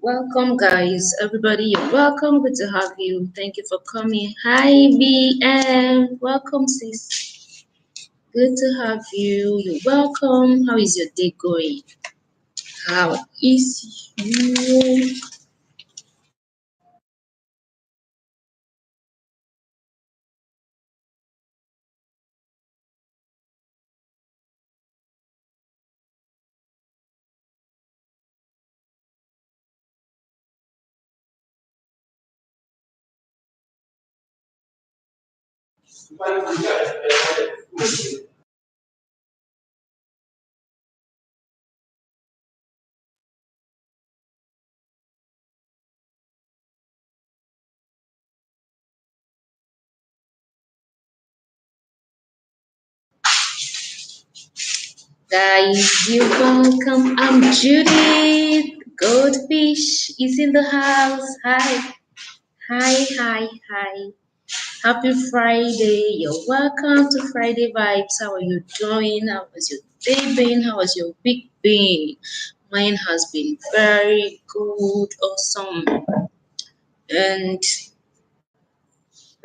Welcome, guys. Everybody, you're welcome. Good to have you. Thank you for coming. Hi, BM. Welcome, sis. Good to have you. You're welcome. How is your day going? How is you? Guys, you're welcome. I'm Judith. Goldfish is in the house. Hi. Hi, hi, hi. Happy Friday. You're welcome to Friday Vibes. How are you doing? How was your day been? How was your week been? Mine has been very good, awesome, and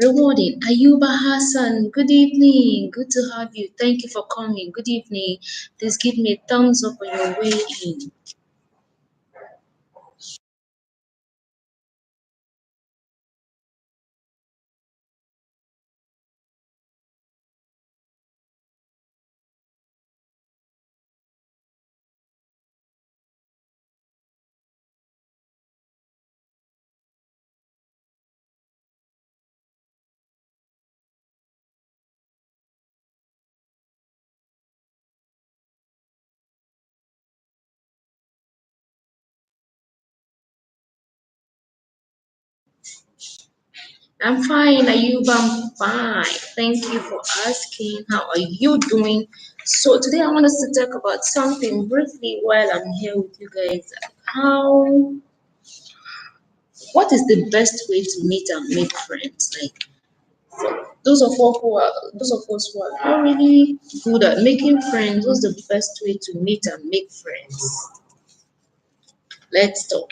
rewarding. Ayuba Hassan, good evening. Good to have you. Thank you for coming. Good evening. Please give me a thumbs up on your way in. I'm fine, Ayuba. I'm fine. Thank you for asking. How are you doing? So today I want us to talk about something briefly while I'm here with you guys. How, what is the best way to meet and make friends? Like those of us who are not really good at making friends, what's the best way to meet and make friends? Let's talk.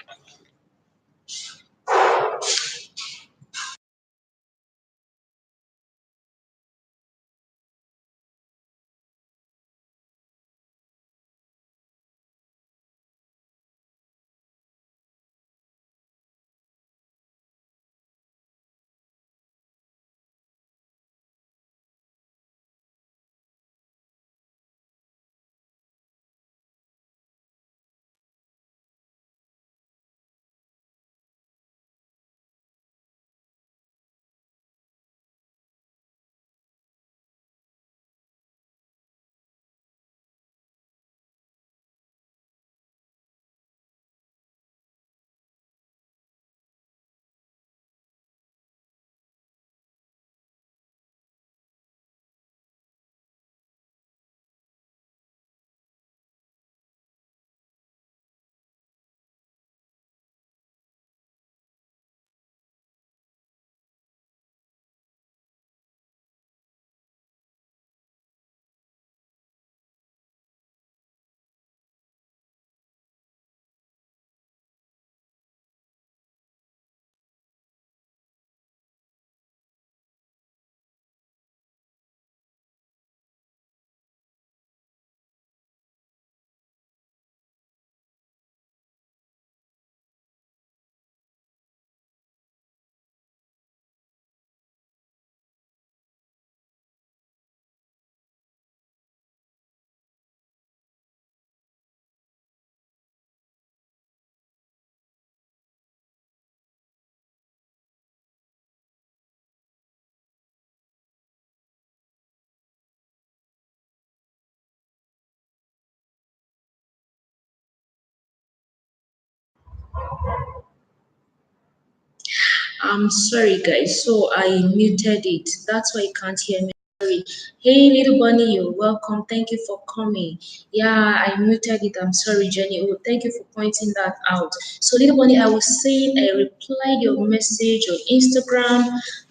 I'm sorry, guys. So I muted it. That's why you can't hear me. Sorry. Hey, little bunny, you're welcome. Thank you for coming. Yeah, I muted it. I'm sorry, Jenny. Oh, thank you for pointing that out. So, little bunny, I was saying I replied your message on Instagram,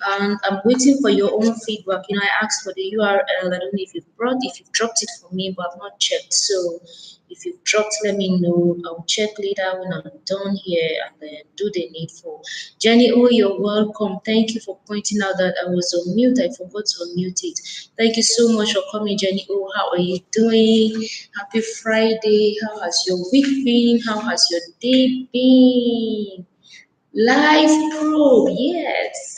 and I'm waiting for your own feedback. I asked for the URL. I don't know if you've dropped it for me, but I've not checked. So, If you've dropped, let me know. I'll check later when I'm done here and then do the needful. Jenny, oh, you're welcome. Thank you for pointing out that I was on mute. I forgot to unmute it. Thank you so much for coming, Jenny. Oh, how are you doing? Happy Friday. How has your week been? How has your day been? Life probe, yes.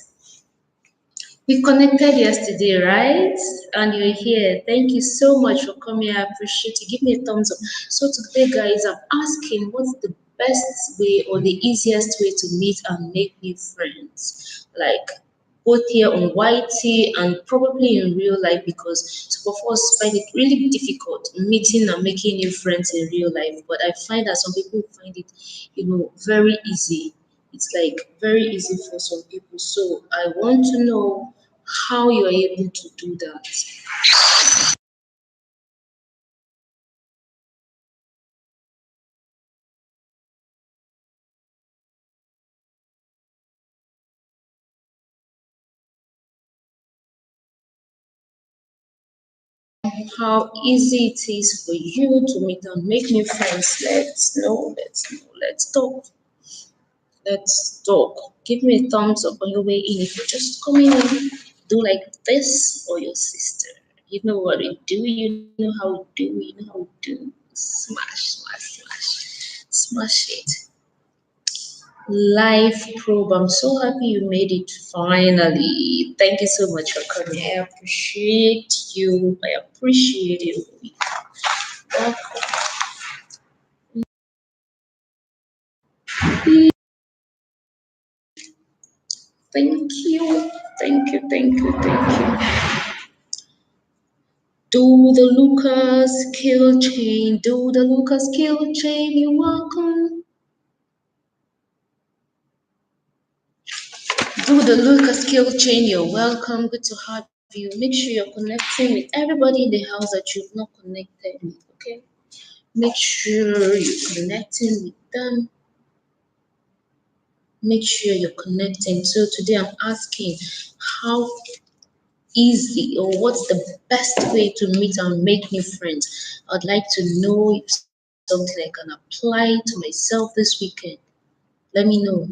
We connected yesterday, right? And you're here. Thank you so much for coming. I appreciate it. Give me a thumbs up. So today, guys, I'm asking what's the best way or the easiest way to meet and make new friends? Like both here on YT and probably in real life because some of us find it really difficult meeting and making new friends in real life. But I find that some people find it, very easy. It's like very easy for some people. So I want to know how you're able to do that. How easy it is for you to meet and make new friends. Let's talk. Let's talk. Give me a thumbs up on your way in. If you're just coming in, do like this or your sister. You know what we do, you know how we do, you know how we do. Smash, smash, smash. Smash it. Life probe. I'm so happy you made it finally. Thank you so much for coming. I appreciate you. I appreciate you. Welcome. Thank you. Thank you. Thank you. Thank you. Do the Lucas kill chain. Do the Lucas kill chain. You're welcome. Do the Lucas kill chain. You're welcome. Good to have you. Make sure you're connecting with everybody in the house that you've not connected with. Okay. Make sure you're connecting with them. Make sure you're connecting. So today I'm asking how easy or what's the best way to meet and make new friends. I'd like to know if something I can apply to myself this weekend. Let me know.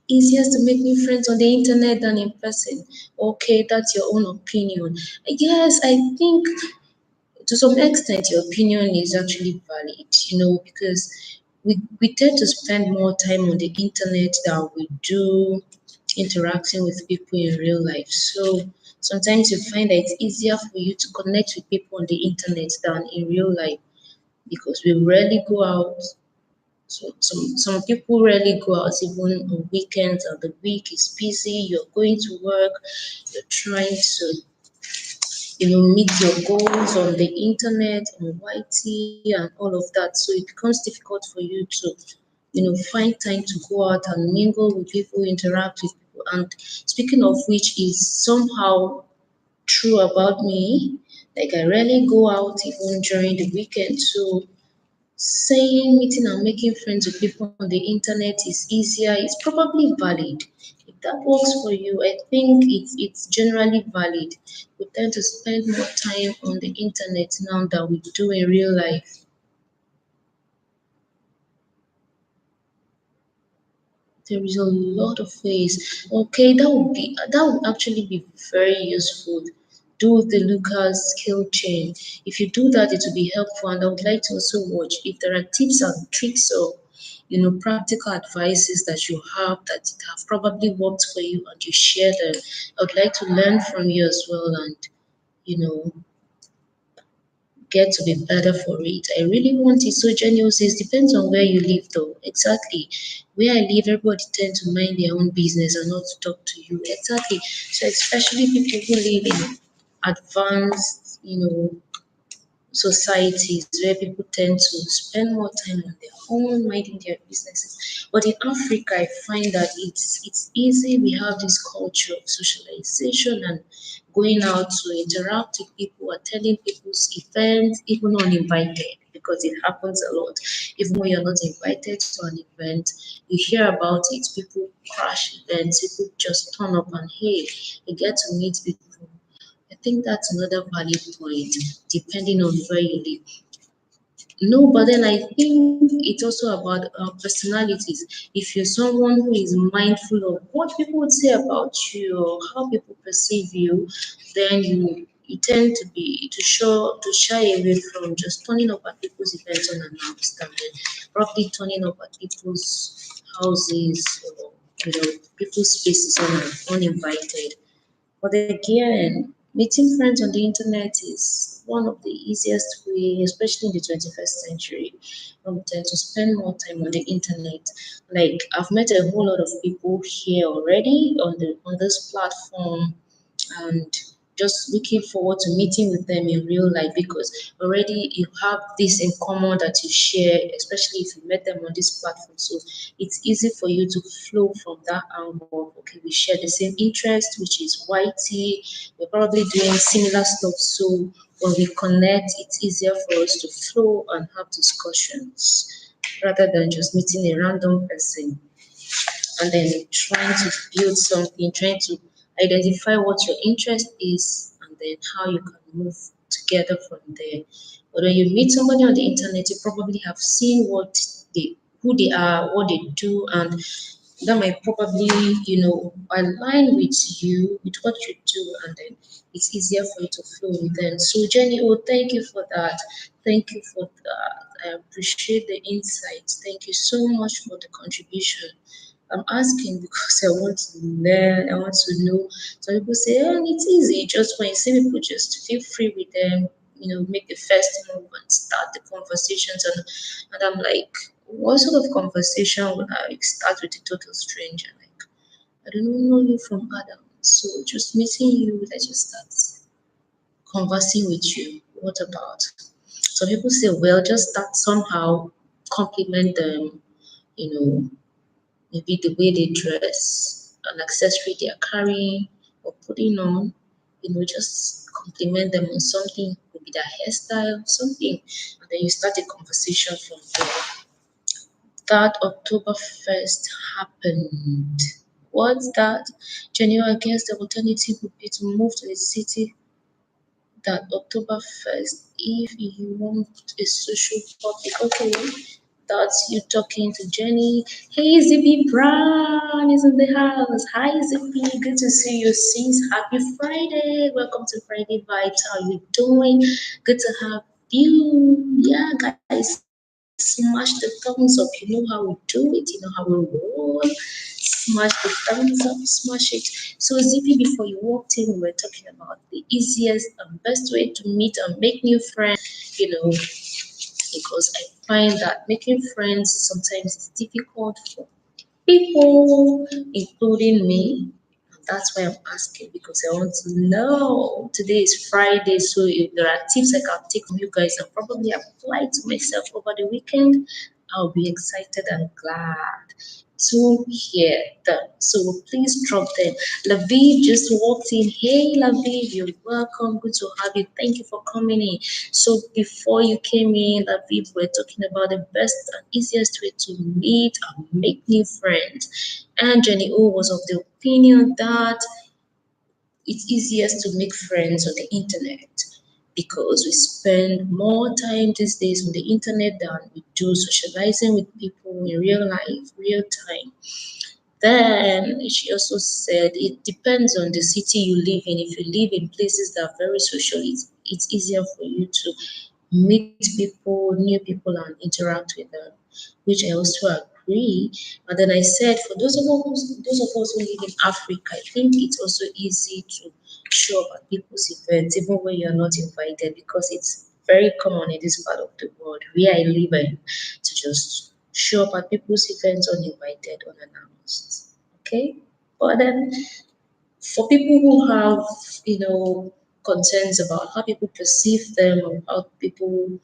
Easiest to make new friends on the internet than in person. Okay, that's your own opinion. Yes, I think to some extent your opinion is actually valid, because we tend to spend more time on the internet than we do interacting with people in real life. So sometimes you find that it's easier for you to connect with people on the internet than in real life because we rarely go out. So some people rarely go out even on weekends and the week is busy, you're going to work, you're trying to meet your goals on the internet, on YT, and all of that. So it becomes difficult for you to, find time to go out and mingle with people, interact with people. And speaking of which, is somehow true about me. Like I rarely go out even during the weekend. So saying meeting and making friends with people on the internet is easier, it's probably valid. If that works for you, I think it's generally valid. We tend to spend more time on the internet now than we do in real life. There is a lot of ways. Okay, that would actually be very useful. Do the Lucas skill chain. If you do that, it will be helpful. And I would like to also watch if there are tips and tricks or practical advices that you have that have probably worked for you and you share them. I would like to learn from you as well and you know get to be better for it. I really want it. So Jenny says depends on where you live though. Exactly. Where I live, everybody tend to mind their own business and not to talk to you. Exactly. So especially people who live in advanced, societies where people tend to spend more time on their own, minding their businesses. But in Africa, I find that it's easy. We have this culture of socialization and going out to interact with people, attending people's events, even uninvited, because it happens a lot. Even when you're not invited to an event, you hear about it. People crash events, people just turn up and hey, you get to meet people. I think that's another valid point, depending on where you live. No, but then I think it's also about personalities. If you're someone who is mindful of what people would say about you or how people perceive you, then you tend to shy away from just turning up at people's events unannounced and then probably turning up at people's houses or people's spaces uninvited. But again, meeting friends on the internet is one of the easiest way, especially in the 21st century. We tend to spend more time on the internet. Like I've met a whole lot of people here already on this platform, and just looking forward to meeting with them in real life because already you have this in common that you share, especially if you met them on this platform. So it's easy for you to flow from that angle. Okay, we share the same interest, which is YT. We're probably doing similar stuff. So when we connect, it's easier for us to flow and have discussions rather than just meeting a random person and then trying to build something, trying to identify what your interest is, and then how you can move together from there. But when you meet somebody on the internet, you probably have seen who they are, what they do, and that might probably, align with you, with what you do, and then it's easier for you to flow with them. So, Jenny, oh, thank you for that. Thank you for that. I appreciate the insights. Thank you so much for the contribution. I'm asking because I want to learn, I want to know. Some people say, oh, it's easy. Just when you see people, just feel free with them, make the first move and start the conversations. And I'm like, what sort of conversation would I start with a total stranger? Like, I don't know you from Adam. So just meeting you, let's just start conversing with you. What about? Some people say, well, just start somehow, compliment them, you know, maybe the way they dress, an accessory they are carrying or putting on, just compliment them on something, maybe their hairstyle, something, and then you start a conversation from there. That October 1st happened. What's that? January, I guess the alternative would be to move to a city that October 1st, if you want a social public, okay, that's you talking to Jenny. Hey, Zippy Brown is in the house. Hi, Zippy. Good to see you, sis. Happy Friday. Welcome to Friday Bites. How you doing? Good to have you. Yeah, guys, smash the thumbs up. You know how we do it. You know how we roll. Smash the thumbs up. Smash it. So, Zippy, before you walked in, we were talking about the easiest and best way to meet and make new friends. Because I find that making friends sometimes is difficult for people, including me. And that's why I'm asking because I want to know. Today is Friday, so if there are tips I can take from you guys and probably apply to myself over the weekend, I'll be excited and glad to hear them. So please drop them. Laviv just walked in. Hey, Laviv, you're welcome. Good to have you. Thank you for coming in. So before you came in, Laviv, we're talking about the best and easiest way to meet and make new friends. And Jenny O was of the opinion that it's easiest to make friends on the internet because we spend more time these days on the internet than we do socializing with people in real life, real time. Then she also said it depends on the city you live in. If you live in places that are very social, it's easier for you to meet people, new people, and interact with them, which I also agree. And then I said, for those of us who live in Africa, I think it's also easy to show up at people's events, even when you're not invited, because it's very common in this part of the world where I live in to just show up at people's events uninvited, unannounced. Okay? But then for people who have, concerns about how people perceive them or how people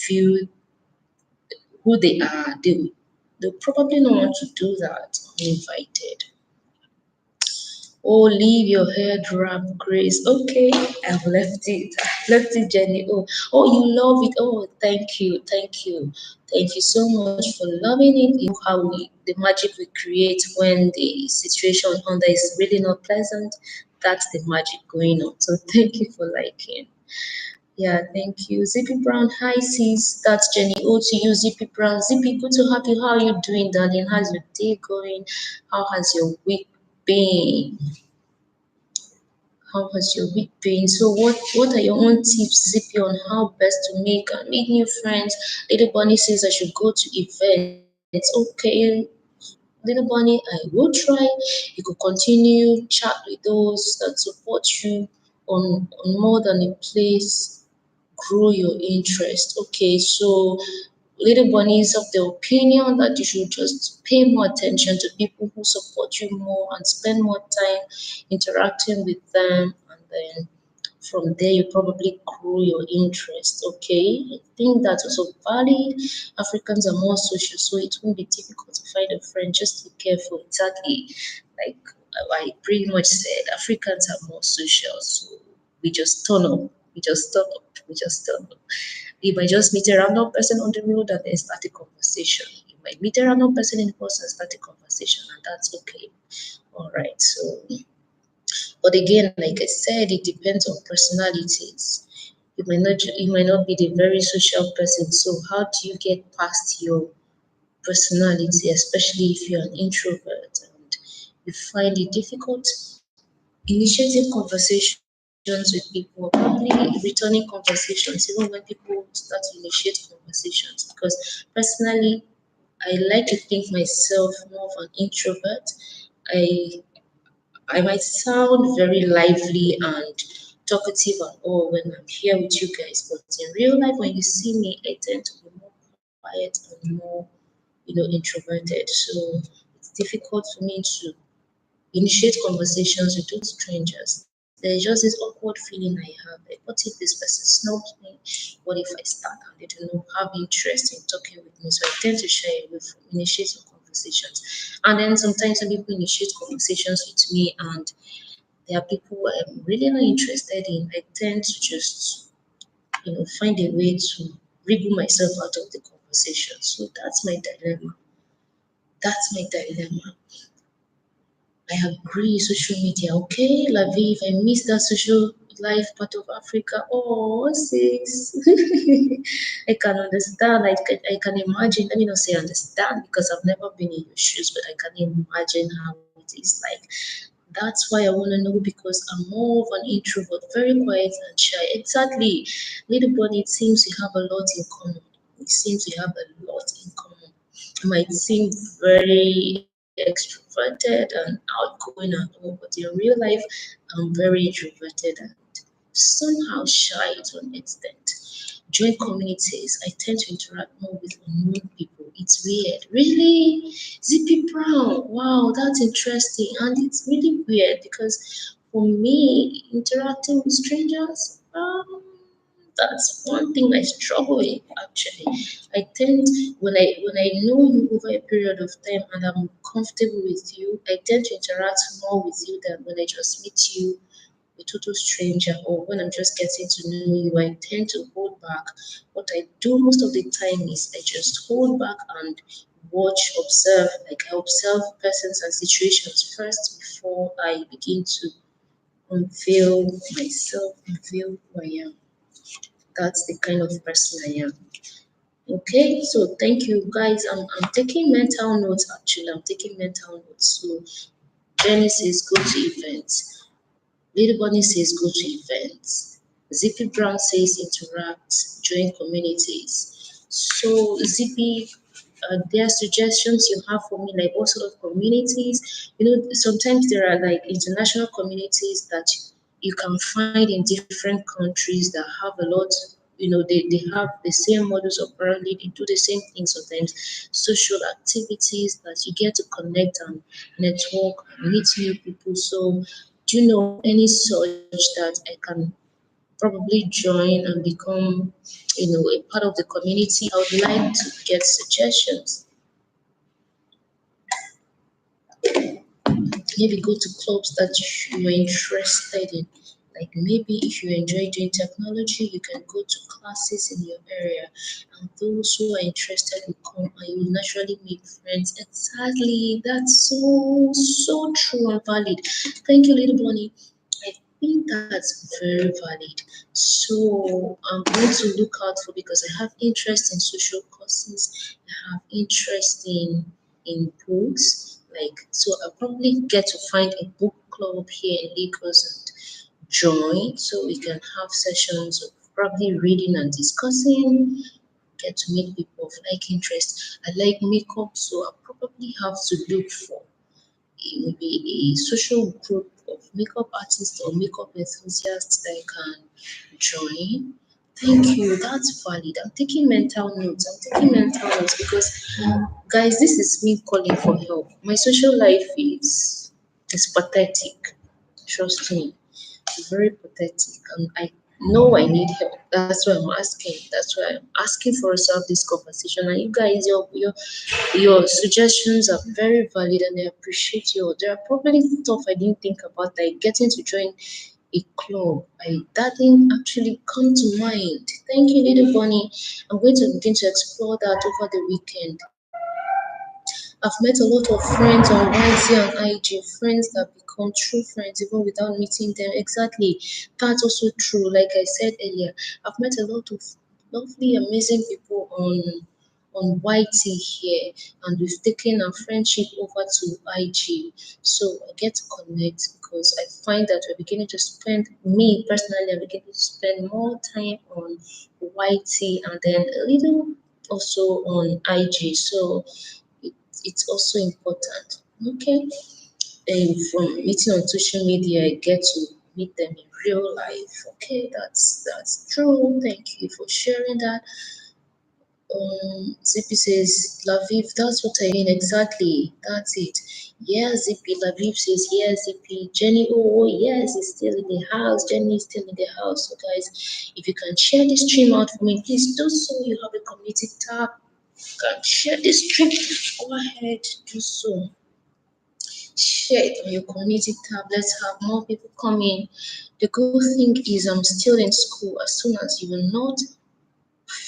view who they are, they'll probably not want to do that uninvited. Oh, leave your hair drop, Grace. Okay, I've left it. I left it, Jenny. Oh, you love it. Oh, thank you, thank you, thank you so much for loving it. You know how the magic we create when the situation under is really not pleasant. That's the magic going on. So thank you for liking. Yeah, thank you. Zippy Brown, hi sis. That's Jenny O to you, Zippy Brown. Zippy, good to have you. How are you doing, darling? How's your day going? How has your week been? How has your week been? So what are your own tips, Zippy, on how best to make new friends? Little Bunny says I should go to events. Okay, Little Bunny, I will try. You could continue chat with those that support you on more than a place, grow your interest. Okay, so Little Bunny is of the opinion that you should just pay more attention to people who support you more and spend more time interacting with them, and then from there you probably grow your interest. Okay, I think that's also valid. Africans are more social, so it won't be difficult to find a friend. Just be careful. Exactly, like I pretty much said, Africans are more social, so we just turn up. We just turn up. We just turn up. You might just meet a random person on the road and then start a conversation. You might meet a random person in person and start a conversation, and that's okay. All right. So, but again, like I said, it depends on personalities. You might not be the very social person. So how do you get past your personality, especially if you're an introvert and you find it difficult initiating conversations with people, probably returning conversations, even when people start to initiate conversations. Because personally, I like to think myself more of an introvert. I I might sound very lively and talkative and all when I'm here with you guys, but in real life, when you see me, I tend to be more quiet and more, introverted. So it's difficult for me to initiate conversations with those strangers. There's just this awkward feeling I have. Like, what if this person snubs me? What if I start and they do not have interest in talking with me? So I tend to shy away from initiating conversations. And then sometimes when people initiate conversations with me and there are people I'm really not interested in, I tend to just, find a way to wriggle myself out of the conversation. So that's my dilemma. That's my dilemma. I agree, social media. Okay, Laviv, I miss that social life part of Africa. Oh, sis. I can understand. I can imagine. Let me not say understand because I've never been in your shoes, but I can imagine how it is like. That's why I want to know because I'm more of an introvert, very quiet and shy. Exactly. Little bunny, it seems we have a lot in common. It seems we have a lot in common. I might seem very extroverted and outgoing and all, but in real life, I'm very introverted and somehow shy to an extent. Join communities, I tend to interact more with unknown people. It's weird. Really? Zippy Brown. Wow, that's interesting. And it's really weird because for me, interacting with strangers, that's one thing I struggle with actually. I tend when I know you over a period of time and I'm comfortable with you, I tend to interact more with you than when I just meet you a total stranger or when I'm just getting to know you, I tend to hold back. What I do most of the time is I just hold back and watch, observe. Like I observe persons and situations first before I begin to unveil myself, unveil who I am. That's the kind of person I am. Okay, so thank you guys. I'm taking mental notes actually. I'm taking mental notes. So Jenny says go to events. Little Bunny says go to events. Zippy Brown says interact, join communities. So Zippy, there are suggestions you have for me, like what sort of communities? Sometimes there are like international communities that you can find in different countries that have a lot. They have the same modus operandi. They do the same things sometimes. Social activities that you get to connect and network, meet new people. So do you know any such that I can probably join and become, a part of the community? I would like to get suggestions. Maybe go to clubs that you're interested in. Like maybe if you enjoy doing technology, you can go to classes in your area, and those who are interested will come, and you will naturally make friends. Exactly, that's so true and valid. Thank you, little bunny. think that's very valid. So I'm going to look out for, because I have interest in social causes, I have interest in books. Like, so I'll probably get to find a book club here in Lagos and join, so we can have sessions of probably reading and discussing, get to meet people of like interest. I like makeup, so I probably have to look for maybe a social group of makeup artists or makeup enthusiasts that I can join. Thank you. That's valid. I'm taking mental notes. I'm taking mental notes because, guys, this is me calling for help. My social life is pathetic. Trust me, very pathetic, and I know I need help. That's why I'm asking. That's why I'm asking for us to have this conversation. And you guys, your suggestions are very valid, and I appreciate you. There are probably stuff I didn't think about, like getting to join a club. That didn't actually come to mind. Thank you, little bunny. I'm going to begin to explore that over the weekend. I've met a lot of friends on YT and IG, friends that become true friends even without meeting them. Exactly. That's also true. Like I said earlier, I've met a lot of lovely, amazing people on YT here, and we've taken our friendship over to IG. So I get to connect because I find that we're beginning to spend, me personally, I'm beginning to spend more time on YT and then a little also on IG. So it, it's also important. Okay. And from meeting on social media, I get to meet them in real life. Okay, that's true. Thank you for sharing that. Zippy says, Laviv, that's what I mean exactly. That's it. Yeah, Zippy. Laviv says, yeah, Zippy. Jenny, oh, yes, it's still in the house. Jenny is still in the house. So, guys, if you can share this stream out for me, please do so. You have a community tab. You can share this stream. Go ahead, do so. Share it on your community tab. Let's have more people come in. The good thing is I'm still in school. As soon as you are not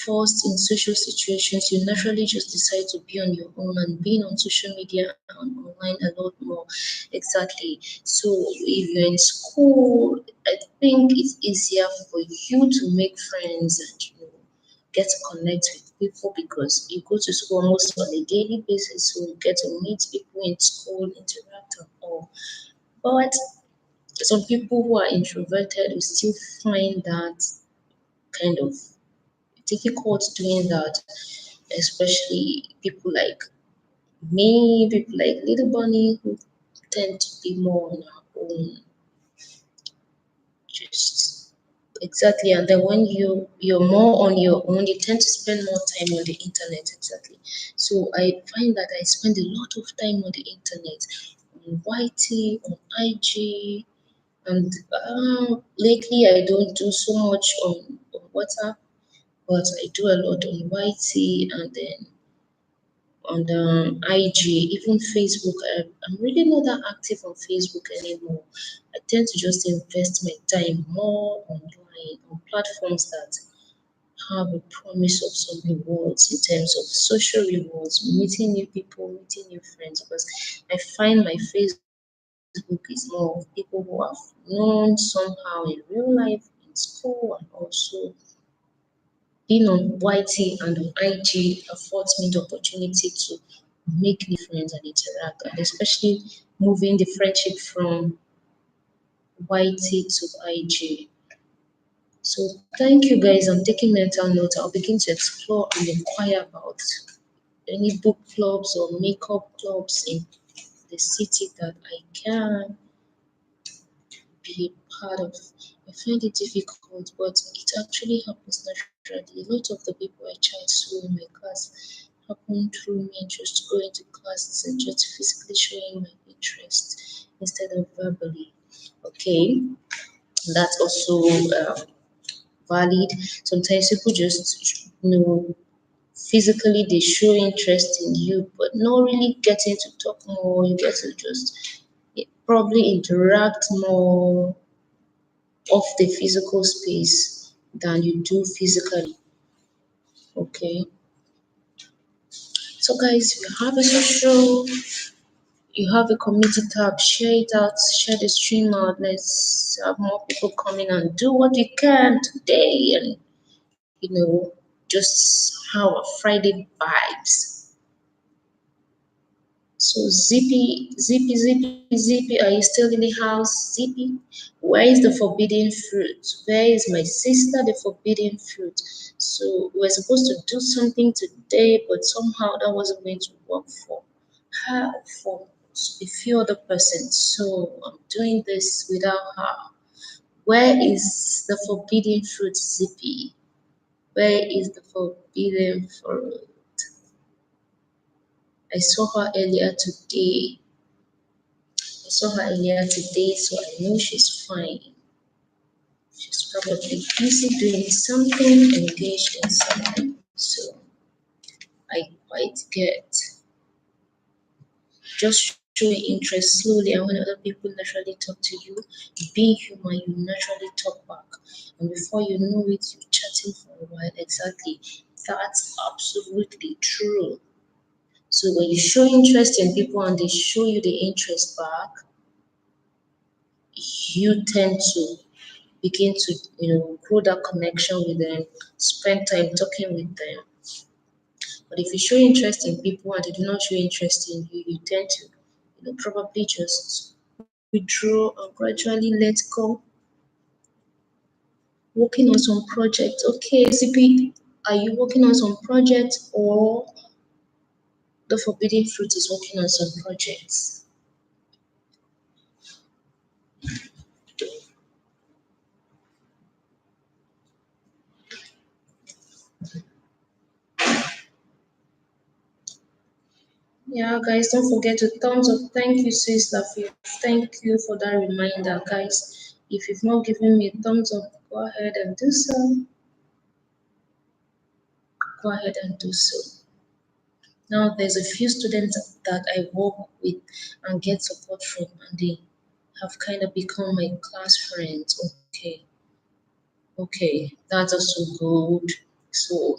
forced in social situations, you naturally just decide to be on your own, and being on social media and online a lot more. Exactly. So if you're in school, I think it's easier for you to make friends and get to connect with people because you go to school almost on a daily basis, so you get to meet people in school, interact and all. But some people who are introverted will still find that kind of difficult doing that, especially people like me, people like Little Bunny, who tend to be more on our own, just exactly. And then when you're more on your own, you tend to spend more time on the internet. Exactly. So I find that I spend a lot of time on the internet, on YT, on IG, and lately I don't do so much on WhatsApp, but I do a lot on YT and then on the IG, even Facebook. I'm really not that active on Facebook anymore. I tend to just invest my time more online on platforms that have a promise of some rewards in terms of social rewards, meeting new people, meeting new friends. Because I find my Facebook is more of people who have known somehow in real life, in school, and also being on YT and on IG affords me the opportunity to make new friends and interact, and especially moving the friendship from YT to IG. So thank you guys. I'm taking mental notes. I'll begin to explore and inquire about any book clubs or makeup clubs in the city that I can be a part of. I find it difficult, but it actually happens naturally. A lot of the people I chat to in my class happen through me just going to classes and just physically showing my interest instead of verbally. Okay, that's also valid. Sometimes people just physically they show interest in you, but not really getting to talk more. You get to just probably interact more of the physical space than you do physically. Okay. So guys, if you have a social You have a community tab, share it out, share the stream out. Let's have more people come in and do what we can today and just have a Friday vibes. So Zippy, are you still in the house? Zippy, where is the forbidden fruit? Where is my sister, the forbidden fruit? So we're supposed to do something today, but somehow that wasn't going to work for her, for a few other persons. So I'm doing this without her. Where is the forbidden fruit, Zippy? Where is the forbidden fruit? I saw her earlier today. So I know she's fine. She's probably busy doing something, engaged in something. So I quite get just showing interest slowly, and when other people naturally talk to you, being human, you naturally talk back. And before you know it, you're chatting for a while. Exactly. That's absolutely true. So when you show interest in people and they show you the interest back, you tend to begin to grow that connection with them, spend time talking with them. But if you show interest in people and they do not show interest in you, you tend to probably just withdraw and gradually let go. Working on some project. Okay, CP, are you working on some project, or the forbidden fruit is working on some projects? Yeah, guys, don't forget to thumbs up. Thank you, sis Lafi. Thank you for that reminder, guys. If you've not given me a thumbs up, go ahead and do so. Go ahead and do so. Now, there's a few students that I work with and get support from, and they have kind of become my class friends. Okay, that's also good. So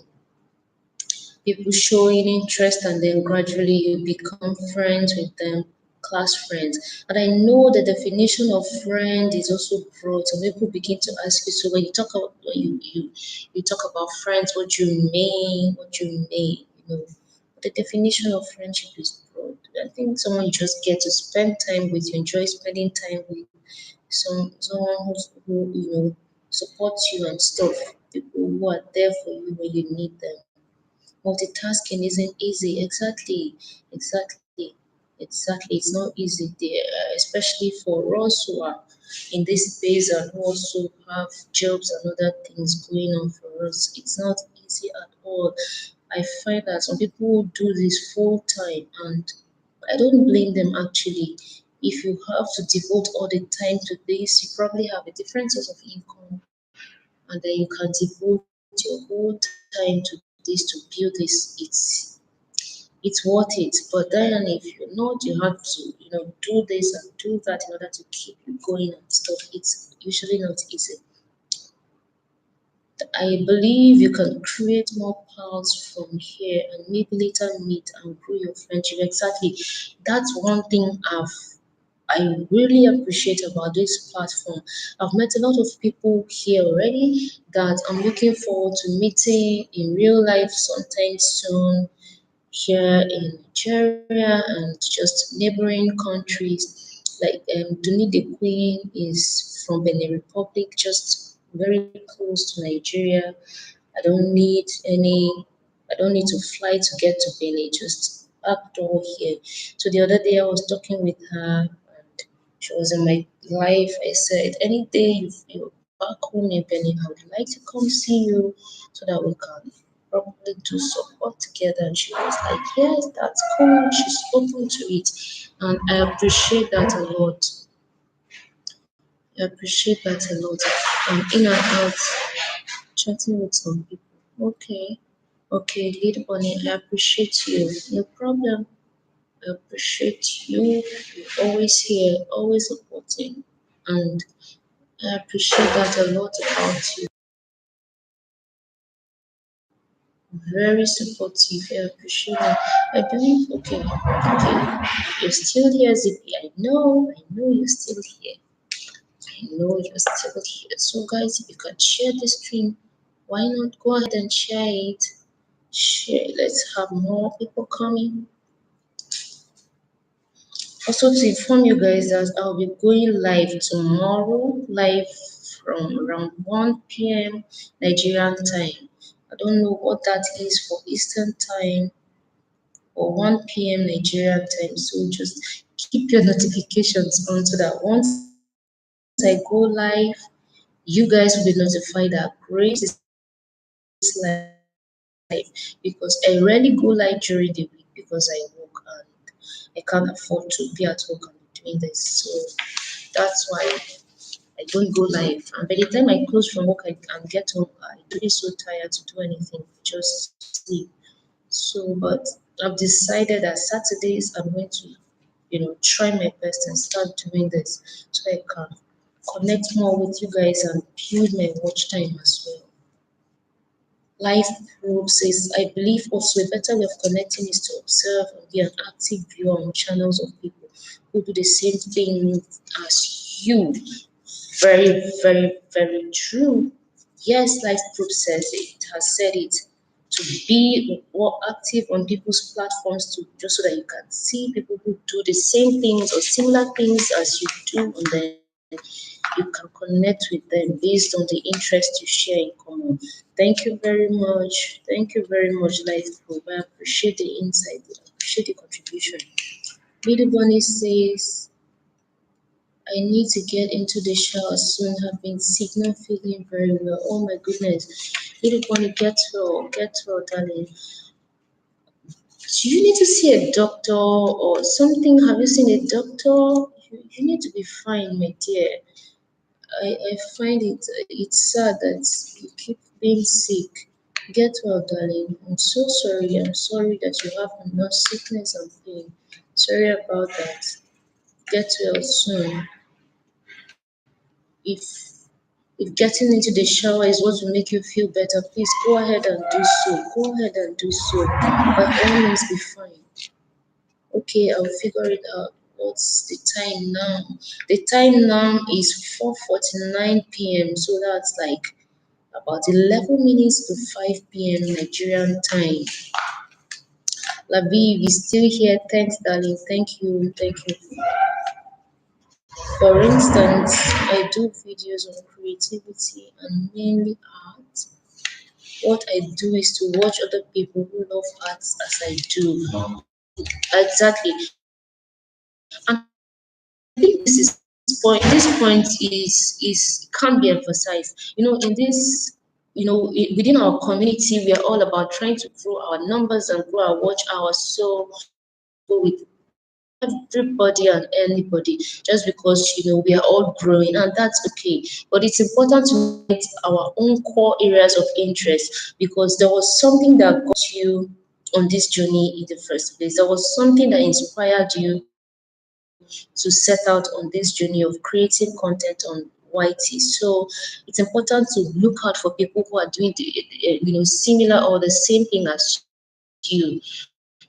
people showing interest and then gradually you become friends with them, class friends. And I know the definition of friend is also broad. So people begin to ask you, so when you talk about you talk about friends, what do you mean? What do you mean? The definition of friendship is broad. I think someone you just get to spend time with, you enjoy spending time with, someone who supports you and stuff. People who are there for you when you need them. Multitasking isn't easy. Exactly. It's not easy there, especially for us who are in this space and who also have jobs and other things going on for us. It's not easy at all. I find that some people do this full time, and I don't blame them actually. If you have to devote all the time to this, you probably have a different source of income, and then you can devote your whole time to this, to build this. It's worth it. But then if you're not, you have to do this and do that in order to keep you going and stuff. It's usually not easy. I believe you can create more pals from here and maybe later meet and grow your friendship. Exactly. That's one thing I really appreciate about this platform. I've met a lot of people here already that I'm looking forward to meeting in real life sometime soon here in Nigeria and just neighboring countries. Like Duni the Queen is from Benin Republic, just very close to Nigeria. I don't need any, I don't need to fly to get to Benin, just back door here. So the other day I was talking with her and she was in my life. I said, any day you're back home in Benin, I would like to come see you so that we can probably do support together. And she was like, yes, that's cool. She's open to it. And I appreciate that a lot. I appreciate that a lot. I'm in and out chatting with some people. Okay, lead bunny, I appreciate you. No problem. I appreciate you. You're always here, always supporting. And I appreciate that a lot about you. Very supportive. I appreciate it. I believe, okay, okay. You're still here, Zippy. I know you're still here. I know you're still here. So, guys, if you can share this stream, why not go ahead and share it? Share. Let's have more people coming. Also, to inform you guys that I'll be going live tomorrow, live from around 1 p.m. Nigerian time. I don't know what that is for Eastern time or 1 p.m. Nigerian time. So just keep your notifications on so that once I go live, you guys will be notified that Grace is live because I rarely go live during the week because I work and I can't afford to be at work and be doing this. So that's why I don't go live. And by the time I close from work and get home, I do be so tired to do anything, just sleep. So, but I've decided that Saturdays I'm going to, try my best and start doing this so I can connect more with you guys and build my watch time as well. Life Group says, I believe also a better way of connecting is to observe and be an active viewer on channels of people who do the same thing as you. Very, very, very true. Yes, Life Group says it, has said it. To be more active on people's platforms to just so that you can see people who do the same things or similar things as you do, and then you can connect with them based on the interest you share in common. Thank you very much. Thank you very much, Life Group. I appreciate the insight. I appreciate the contribution. Little Bunny says, I need to get into the shower soon. Have been sick, not feeling very well. Oh my goodness. Little Bunny, get well, darling. Do you need to see a doctor or something? Have you seen a doctor? You need to be fine, my dear. I find it's sad that you keep being sick. Get well, darling. I'm so sorry. I'm sorry that you have enough sickness and pain. Sorry about that. Get well soon. If getting into the shower is what will make you feel better, please go ahead and do so. Go ahead and do so. By all means, be fine. Okay, I'll figure it out. What's the time now? The time now is 4:49 p.m. So that's like about 11 minutes to 5 p.m. Nigerian time. Laviv is still here. Thanks, darling. Thank you. Thank you. For instance, I do videos on creativity and mainly art. What I do is to watch other people who love arts as I do. Exactly. And I think this point is can't be emphasized. In this, within our community, we are all about trying to grow our numbers and grow our watch hours. So with everybody and anybody, just because we are all growing, and that's okay. But it's important to get our own core areas of interest because there was something that got you on this journey in the first place. There was something that inspired you to set out on this journey of creating content on YT. So it's important to look out for people who are doing similar or the same thing as you,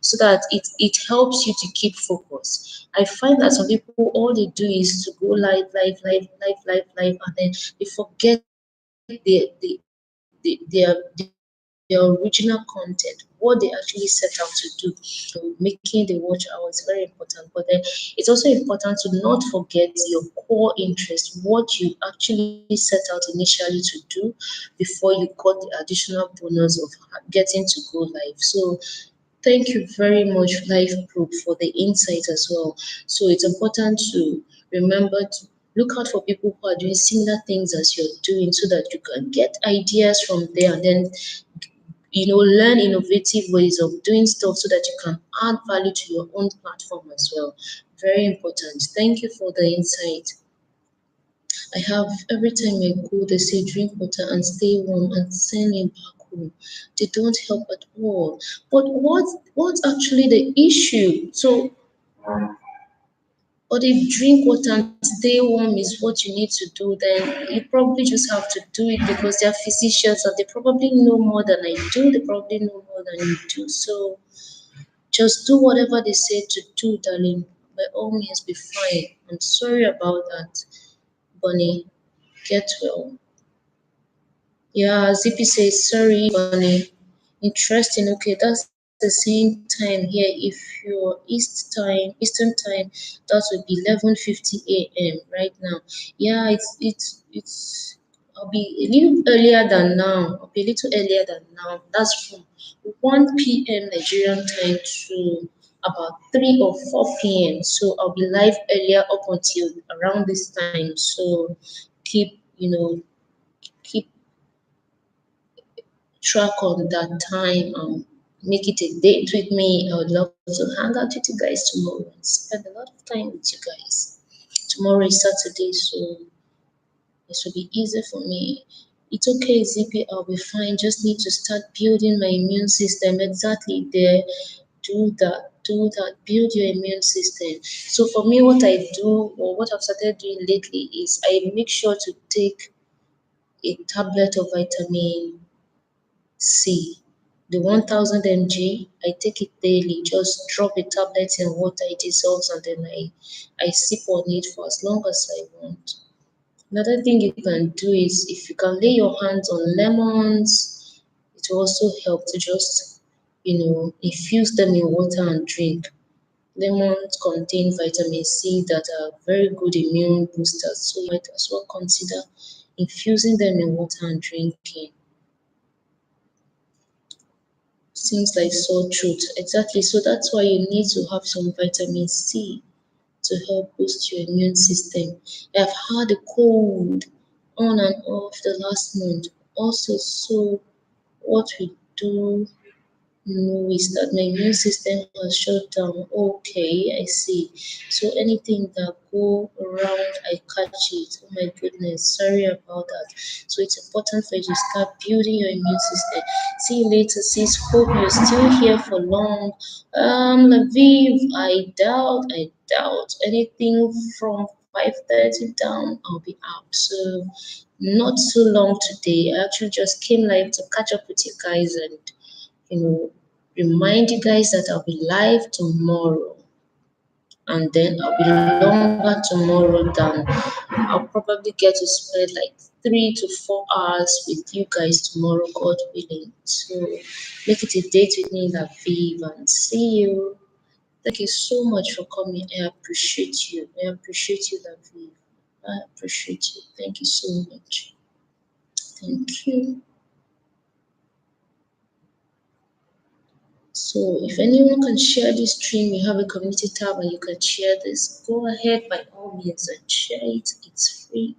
so that it helps you to keep focus. I find that some people all they do is to go live, and then they forget their original content, what they actually set out to do. Making the watch hours very important. But then it's also important to not forget your core interest, what you actually set out initially to do before you got the additional bonus of getting to go live. So thank you very much, Life Group, for the insight as well. So it's important to remember to look out for people who are doing similar things as you're doing so that you can get ideas from there and then learn innovative ways of doing stuff so that you can add value to your own platform as well. Very important. Thank you for the insight. I have every time I go, they say drink water and stay warm and send me back home. They don't help at all. But what's actually the issue? So But if drink water and stay warm is what you need to do, then you probably just have to do it because they're physicians and they probably know more than I do. They probably know more than you do. So just do whatever they say to do, darling. By all means, be fine. I'm sorry about that, Bonnie. Get well. Yeah, Zippy says, sorry, Bonnie. Interesting. Okay, that's the same time here. If you're Eastern time, that would be 11:50 a.m. right now. Yeah, it's. I'll be a little earlier than now. I'll be a little earlier than now. That's from 1 p.m. Nigerian time to about 3 or 4 p.m. So I'll be live earlier up until around this time. So keep, keep track on that time. Make it a date with me. I would love to hang out with you guys tomorrow and spend a lot of time with you guys. Tomorrow is Saturday, so it will be easy for me. It's okay, Zippy, I'll be fine. Just need to start building my immune system. Exactly there. Do that. Build your immune system. So for me, what I do or what I've started doing lately is I make sure to take a tablet of vitamin C. The 1000 mg, I take it daily. Just drop a tablet in water, it dissolves, and then I sip on it for as long as I want. Another thing you can do is if you can lay your hands on lemons, it will also help to just, infuse them in water and drink. Lemons contain vitamin C that are very good immune boosters, so you might as well consider infusing them in water and drinking. Seems like sore throat. Exactly. So that's why you need to have some vitamin C to help boost your immune system. I've had a cold on and off the last month. Also, so what we do know is that my immune system has shut down. Okay, I see. So anything that go around, I catch it. Oh my goodness, sorry about that. So it's important for you to start building your immune system. See you later, sis. Hope you're still here for long. Laviv, I doubt anything from 5:30 down. I'll be out. So not so long today. I actually just came live to catch up with you guys and you know, remind you guys that I'll be live tomorrow and then I'll be longer tomorrow than I'll probably get to spend like 3 to 4 hours with you guys tomorrow, God willing. So make it a date with me, Laviv, and see you. Thank you so much for coming. I appreciate you. I appreciate you, Laviv. I appreciate you. Thank you so much. Thank you. So if anyone can share this stream, you have a community tab and you can share this, go ahead by all means and share it. It's free.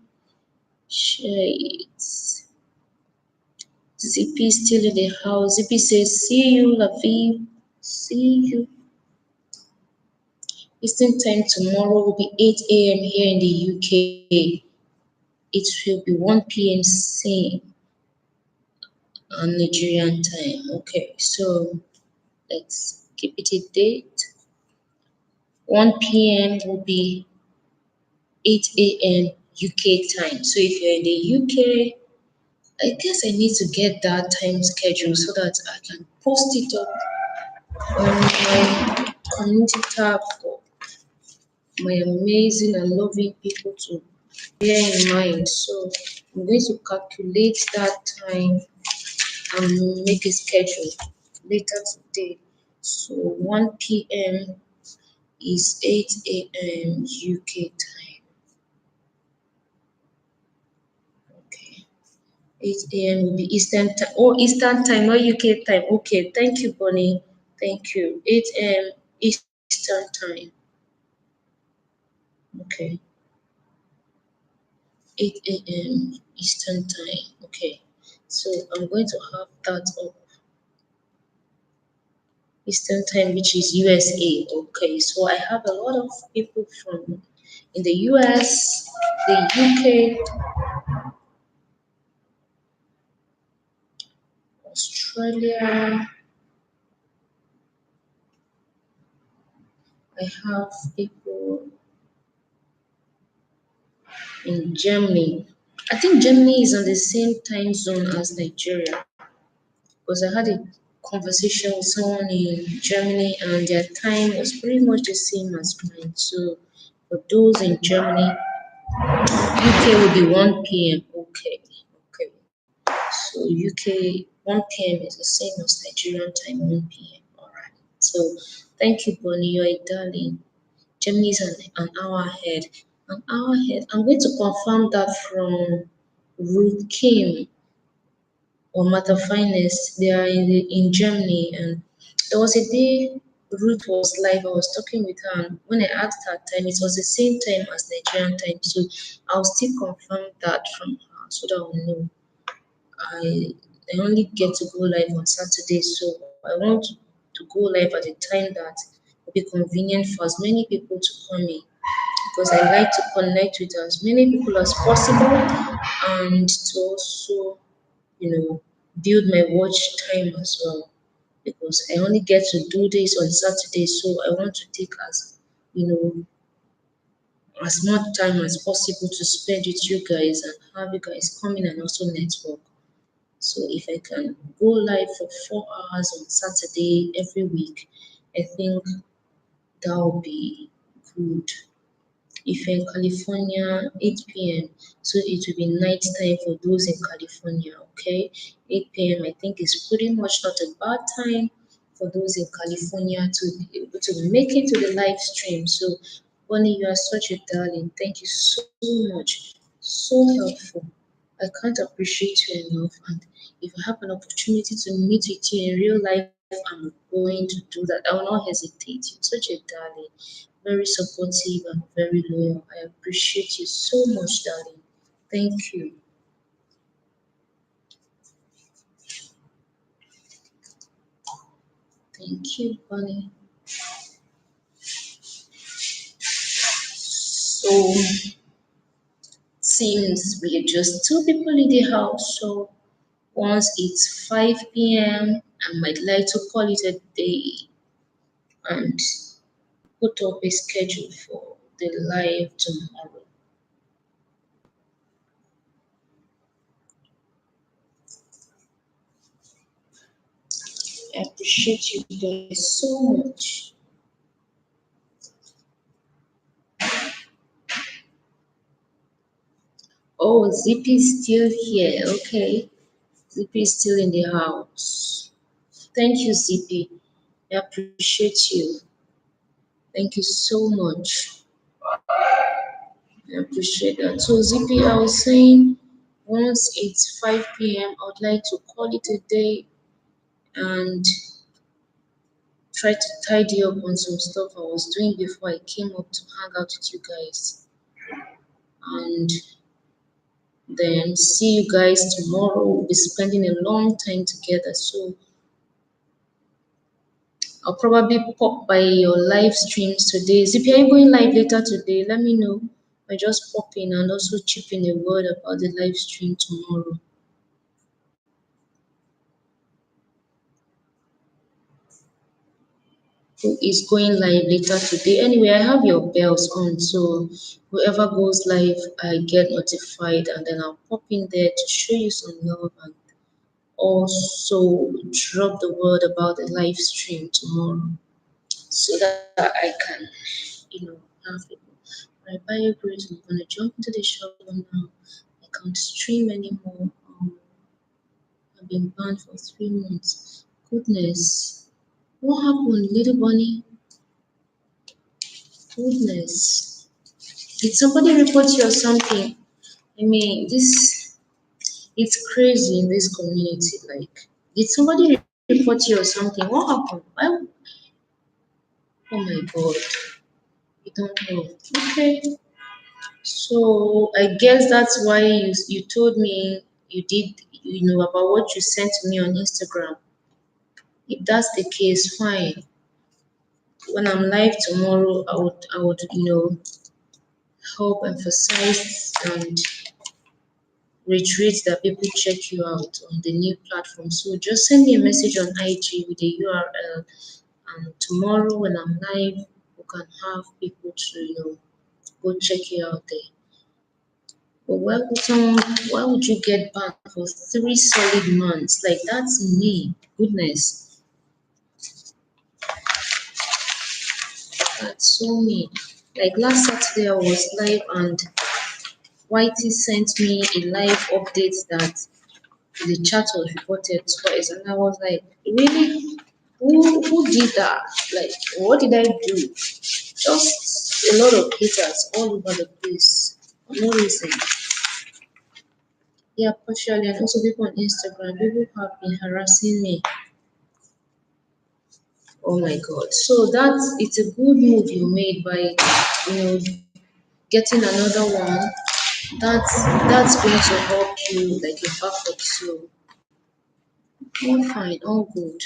Share it. ZP is still in the house. ZP says, see you, Lavi. See you. Eastern time tomorrow will be 8 a.m. here in the UK. It will be 1 p.m. same on Nigerian time. Okay, so let's keep it a date. 1 p.m. will be 8 a.m. UK time. So if you're in the UK, I guess I need to get that time schedule so that I can post it up on my community tab for my amazing and loving people to bear in mind. So I'm going to calculate that time and make a schedule later today. So 1 p.m. is 8 a.m. UK time. Okay. 8 a.m. will be Eastern time. Oh, Eastern time, not UK time. Okay, thank you, Bonnie. Thank you. 8 a.m. Eastern time. Okay. 8 a.m. Eastern time. Okay. So I'm going to have that up. Eastern time, which is USA. Okay. So I have a lot of people from in the US, the UK, Australia. I have people. in Germany. I think Germany is on the same time zone as Nigeria because I had a conversation with someone in Germany and their time was pretty much the same as mine. So for those in Germany, UK will be 1 p.m. Okay, okay. So UK 1 p.m. is the same as Nigerian time 1 p.m. All right. So thank you, Bonnie. You're a darling. Germany is an hour ahead. An hour ahead. I'm going to confirm that from Ruth Kim or Matter Finest. They are in Germany, and there was a day Ruth was live. I was talking with her, and when I asked her time, it was the same time as Nigerian time. So I'll still confirm that from her so that I'll know. I I only get to go live on Saturday, so I want to go live at a time that will be convenient for as many people to come in because I like to connect with as many people as possible and to also, build my watch time as well because I only get to do this on Saturday, so I want to take as much time as possible to spend with you guys and have you guys come in and also network. So if I can go live for 4 hours on Saturday every week, I think that would be good. If you're in California, 8 p.m., so it will be night time for those in California, okay? 8 p.m. I think is pretty much not a bad time for those in California to be able to make it to the live stream. So, Bonnie, you are such a darling. Thank you so much. So helpful. I can't appreciate you enough. And if I have an opportunity to meet with you in real life, I'm going to do that. I will not hesitate. You're such a darling, very supportive and very loyal. I appreciate you so much, darling. Thank you. Thank you, Bonnie. So seems we are just two people in the house. So once it's 5 p.m., I might like to call it a day and put up a schedule for the live tomorrow. I appreciate you guys so much. Oh, Zippy is still here. Okay. Zippy is still in the house. Thank you, Zippy. I appreciate you. Thank you so much. I appreciate that. So, Zippy, I was saying once it's 5 p.m., I would like to call it a day and try to tidy up on some stuff I was doing before I came up to hang out with you guys. And then see you guys tomorrow. We'll be spending a long time together. So I'll probably pop by your live streams today. If you're going live later today, let me know. I just pop in and also chip in a word about the live stream tomorrow. Who is going live later today? Anyway, I have your bells on, so whoever goes live, I get notified, and then I'll pop in there to show you some love and also drop the word about the live stream tomorrow so that I can, have people. Right, by your grace, I'm gonna jump into the shower now. I can't stream anymore. I've been banned for 3 months. Goodness, what happened, little bunny? Goodness, did somebody report you or something? I mean, this it's crazy in this community. Like, did somebody report you or something? What happened? Oh my God, you don't know. Okay. So I guess that's why you told me you did about what you sent to me on Instagram. If that's the case, fine. When I'm live tomorrow, I would help emphasize and reiterate that people check you out on the new platform. So just send me a message on IG with the URL, and tomorrow when I'm live, we can have people to go check you out there. But why would you get banned for 3 solid months? Like that's me. Goodness, that's so me. Like last Saturday I was live and Whitey sent me a live update that the chat was reported twice, and I was like, really? Who did that? Like, what did I do? Just a lot of haters all over the place. For no reason. Yeah, partially, and also people on Instagram, people have been harassing me. Oh my god. So it's a good move you made by getting another one. That's going to help you like a backup. So all fine, all good.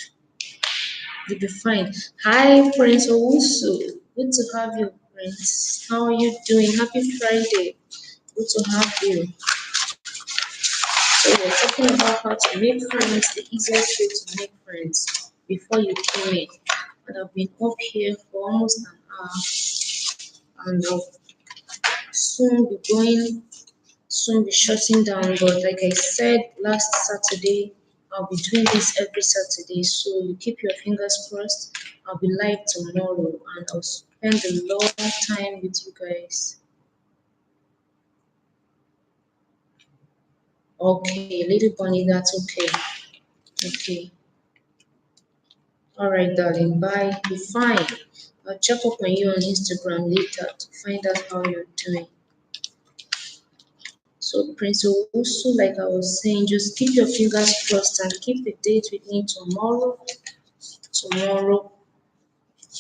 You'll be fine. Hi Prince Owusu. Good to have you, Prince. How are you doing? Happy Friday. Good to have you. So we're talking about how to make friends, the easiest way to make friends before you came in. And I've been up here for almost an hour and I'll soon be going, soon be shutting down. But like I said last Saturday, I'll be doing this every Saturday. So you keep your fingers crossed. I'll be live tomorrow and I'll spend a long time with you guys. Okay, little bunny, that's okay. Okay. All right, darling. Bye. Be fine. I'll check up on you on Instagram later to find out how you're doing. So, Prince also, like I was saying, just keep your fingers crossed and keep the date with me tomorrow. Tomorrow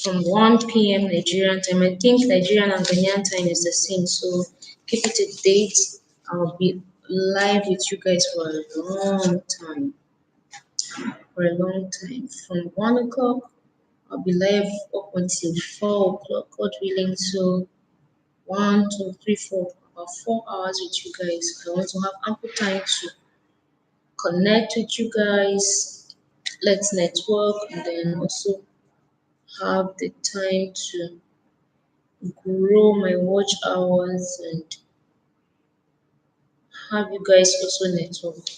from 1 p.m. Nigerian time. I think Nigerian and Ghanaian time is the same. So, keep it a date. I'll be live with you guys for a long time. For a long time. From 1 o'clock, I'll be live up until 4 o'clock, God willing. So, 1, 2, 3, 4, about 4 hours with you guys. I want to have ample time to connect with you guys. Let's network and then also have the time to grow my watch hours and have you guys also network.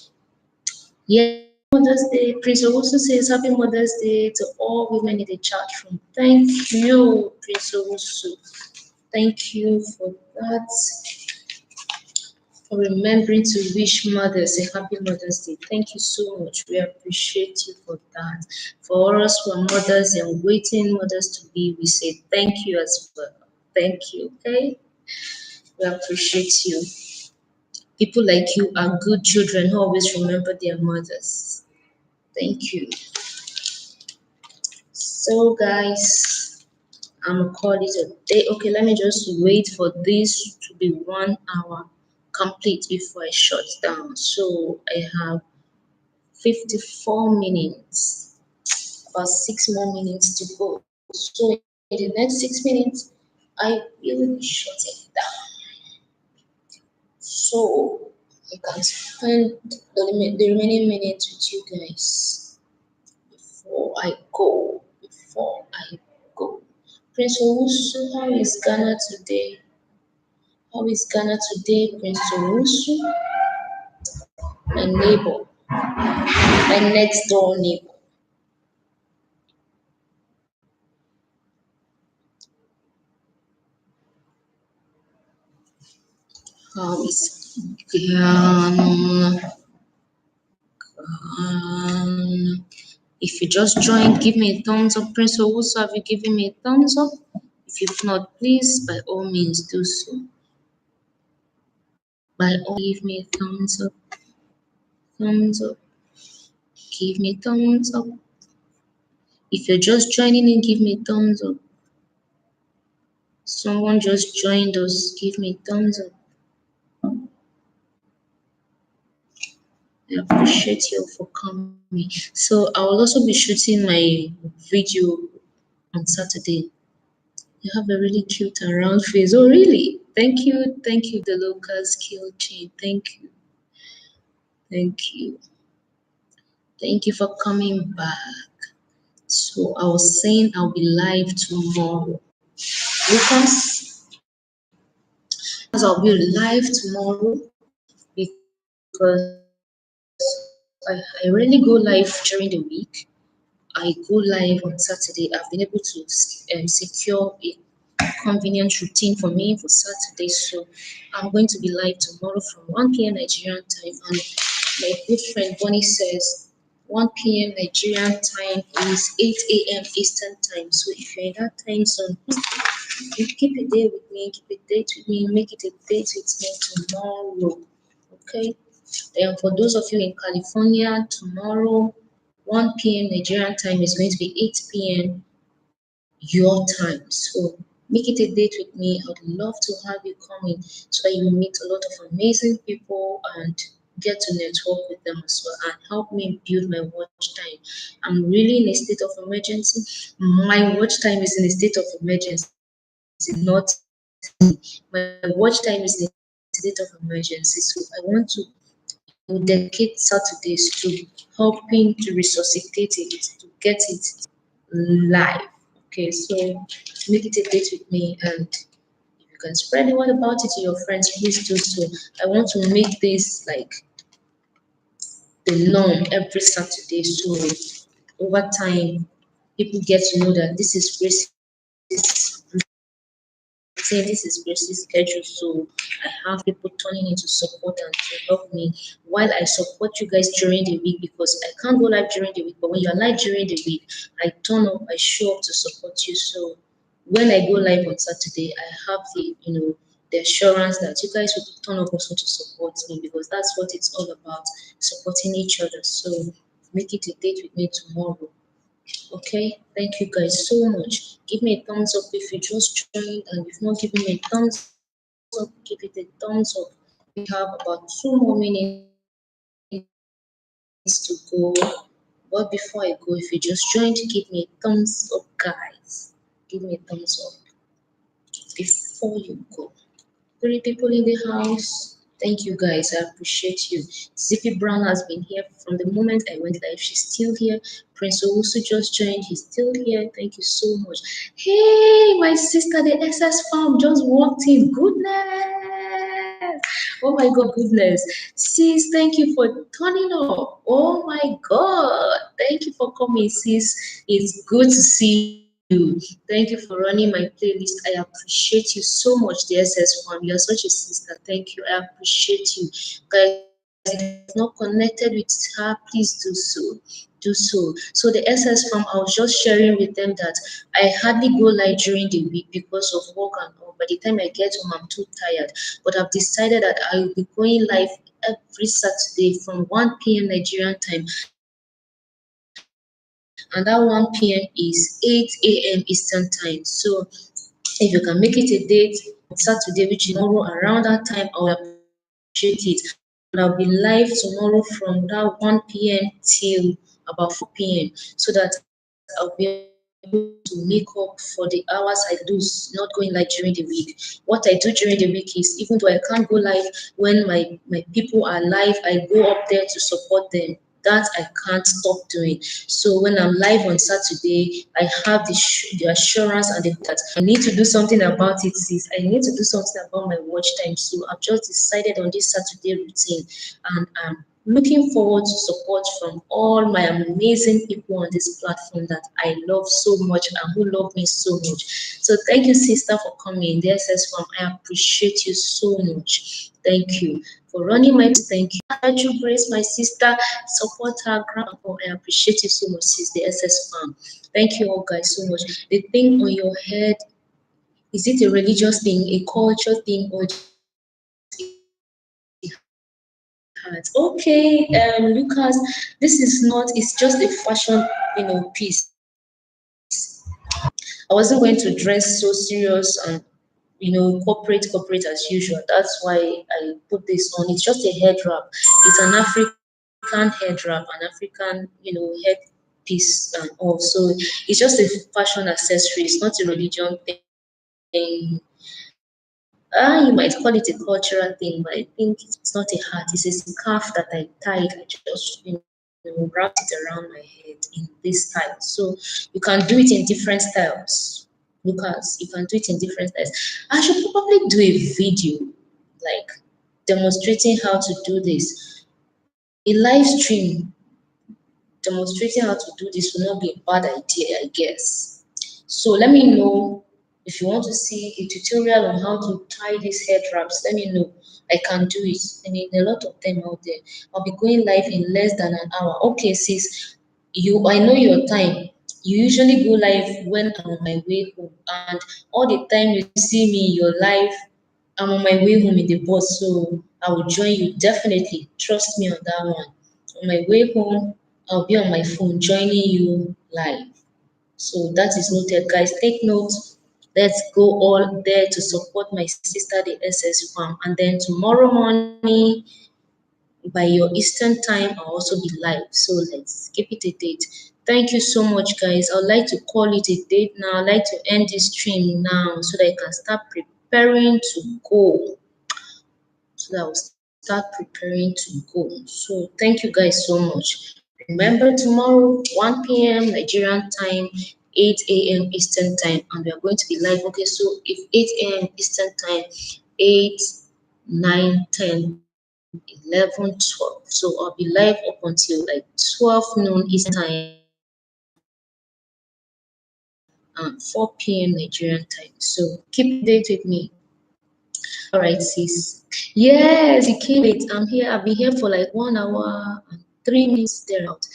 Yeah, Mother's Day. Prince also says Happy Mother's Day to all women in the chat room. Thank you, Prince Owusu. Thank you for that. For remembering to wish mothers a happy Mother's Day. Thank you so much. We appreciate you for that. For all us who are mothers and waiting mothers to be, we say thank you as well. Thank you, okay? We appreciate you. People like you are good children who always remember their mothers. Thank you. So, guys, I'm calling it a day. Okay, let me just wait for this to be 1 hour complete before I shut down. So, I have 54 minutes, about 6 more minutes to go. So in the next 6 minutes, I will be shutting down. So I can spend the remaining minutes with you guys before I go. Before I go. Prince Owusu, how is Ghana today? How is Ghana today, Prince Owusu? My neighbor, my next door neighbor. How is Ghana? If you just joined, give me a thumbs up. Prince Owusu, have you given me a thumbs up? If you've not, please, by all means, do so. By all, give me a thumbs up. Thumbs up. Give me thumbs up. If you're just joining in, give me thumbs up. Someone just joined us, give me thumbs up. I appreciate you for coming. So I will also be shooting my video on Saturday. You have a really cute and round face. Oh, really? Thank you, the local skill chain. Thank you, thank you for coming back. So I was saying I'll be live tomorrow. Lucas, I'll be live tomorrow I rarely go live during the week. I go live on Saturday. I've been able to secure a convenient routine for me for Saturday. So I'm going to be live tomorrow from 1 p.m. Nigerian time. And my good friend Bonnie says 1 p.m. Nigerian time is 8 a.m. Eastern time. So if you're in that time zone, you keep a day with me, keep a date with me, make it a date with me tomorrow. Okay? Then for those of you in California, tomorrow 1 p.m. Nigerian time is going to be 8 p.m. your time. So make it a date with me. I'd love to have you come in so that you meet a lot of amazing people and get to network with them as well and help me build my watch time. I'm really in a state of emergency. My watch time is in a state of emergency, not my watch time is in a state of emergency. So I want to dedicate Saturdays to helping to resuscitate it, to get it live. Okay, so make it a date with me, and if you can spread the word about it to your friends, please do so. I want to make this like the norm every Saturday, so over time, people get to know that this is Grace's routine, this is Grace's schedule. So I have people turning in to support and to help me while I support you guys during the week because I can't go live during the week. But when you're live during the week, I turn up, I show up to support you. So when I go live on Saturday, I have the assurance that you guys will turn up also to support me because that's what it's all about, supporting each other. So make it a date with me tomorrow. Okay, thank you guys so much. Give me a thumbs up if you just joined, and if not giving me a thumbs up, give it a thumbs up. We have about 2 more minutes to go. But before I go, if you just joined, give me a thumbs up, guys. Give me a thumbs up before you go. Three people in the house. Thank you guys. I appreciate you. Zippy Brown has been here from the moment I went live. She's still here. Prince Owusu just joined. He's still here. Thank you so much. Hey, my sister, the SS farm just walked in. Goodness. Oh my God, goodness. Sis, thank you for turning up. Oh my God. Thank you for coming, sis. It's good to see you. Thank you for running my playlist. I appreciate you so much, the SS Farm. You're such a sister. Thank you. I appreciate you. Guys, if you have not connected with her, please do so. Do so. So the SS Farm, I was just sharing with them that I hardly go live during the week because of work and all. By the time I get home, I'm too tired. But I've decided that I will be going live every Saturday from 1 p.m. Nigerian time, and that 1 p.m. is 8 a.m. Eastern time. So if you can make it a date on Saturday, which is tomorrow around that time, I will appreciate it. And I'll be live tomorrow from that 1 p.m. till about 4 p.m. so that I'll be able to make up for the hours I lose not going live during the week. What I do during the week is, even though I can't go live when my people are live, I go up there to support them. That I can't stop doing. So when I'm live on Saturday, I have the assurance and the hope that I need to do something about it, sis. I need to do something about my watch time. So I've just decided on this Saturday routine, and I'm looking forward to support from all my amazing people on this platform that I love so much and who love me so much. So thank you, sister, for coming. The SS Farm, I appreciate you so much. Thank you for running my. Thank you. You Grace, my sister, support her, grandpa. I appreciate you so much, sis. The SS Farm. Thank you all guys so much. The thing on your head, is it a religious thing, a culture thing, or just a heart? Okay, Lucas, this is not. It's just a fashion, piece. I wasn't going to dress so serious and corporate as usual. That's why I put this on. It's just a head wrap. It's an African head wrap, an African head piece and all. So it's just a fashion accessory. It's not a religion thing. You might call it a cultural thing, but I think it's not a hat. It's a scarf that I tied. I just wrapped it around my head in this style. So you can do it in different styles. Lucas, you can do it in different styles. I should probably do a video like demonstrating how to do this. A live stream demonstrating how to do this will not be a bad idea, I guess. So let me know if you want to see a tutorial on how to tie these hair wraps. Let me know. I can do it. I mean, a lot of them out there. I'll be going live in less than an hour. Okay, sis, I know your time. You usually go live when I'm on my way home, and all the time you see me, you're live. I'm on my way home in the bus, so I will join you definitely. Trust me on that one. On my way home, I'll be on my phone joining you live. So that is noted, guys. Take note. Let's go all there to support my sister, the SS farm. And then tomorrow morning, by your Eastern time, I'll also be live. So let's keep it a date. Thank you so much, guys. I'd like to call it a date now. I'd like to end this stream now so that I can start preparing to go. So that I'll start preparing to go. So thank you guys so much. Remember tomorrow, 1 p.m. Nigerian time, 8 a.m. Eastern time, and we are going to be live. Okay, so if 8 a.m. Eastern time, 8, 9, 10, 11, 12. So I'll be live up until like 12 noon Eastern time and 4 p.m. Nigerian time. So keep date with me. All right, sis. Yes, you came late. I'm here. I've been here for like 1 hour and 3 minutes thereabout.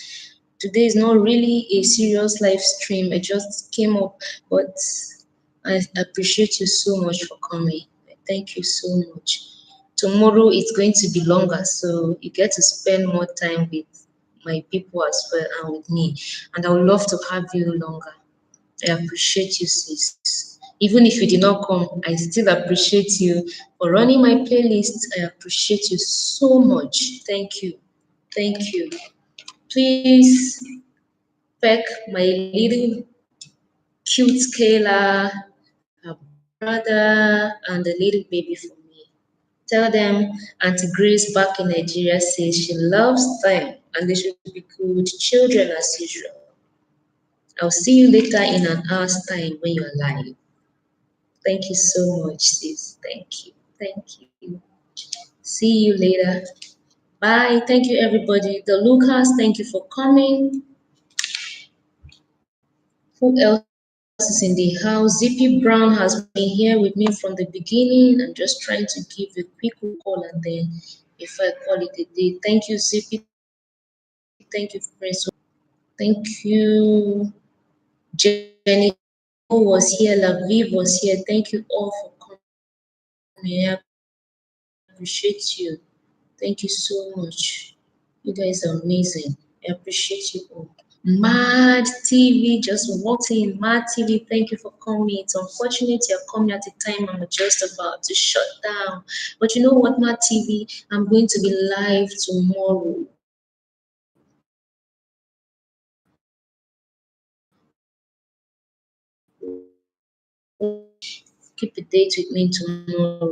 Today is not really a serious live stream. I just came up, but I appreciate you so much for coming. Thank you so much. Tomorrow it's going to be longer, so you get to spend more time with my people as well and with me. And I would love to have you longer. I appreciate you, sis. Even if you did not come, I still appreciate you for running my playlist. I appreciate you so much. Thank you. Thank you. Please pack my little cute Kayla, her brother, and the little baby for me. Tell them Auntie Grace back in Nigeria says she loves them and they should be good children as usual. I'll see you later in an hour's time when you're live. Thank you so much, sis. Thank you. Thank you. See you later. Bye. Thank you, everybody. The Lucas, thank you for coming. Who else is in the house? Zippy Brown has been here with me from the beginning. I'm just trying to give a quick call and then if I call it a day. Thank you, Zippy. Thank you, Prince. Thank you, Jenny was here. Laviv was here. Thank you all for coming. I appreciate you. Thank you so much. You guys are amazing. I appreciate you all. Mad TV just walked in. Mad TV, thank you for coming. It's unfortunate you're coming at a time I'm just about to shut down. But you know what, Mad TV? I'm going to be live tomorrow. Keep a date with me tomorrow.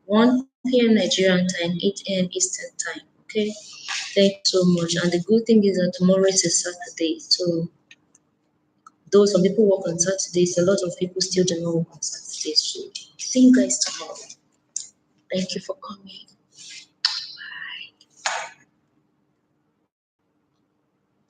1 p.m. Nigerian time, 8 a.m. Eastern time. Okay. Thank you so much. And the good thing is that tomorrow is a Saturday. So though some people work on Saturdays, a lot of people still do not work on Saturdays. So see you guys tomorrow. Thank you for coming.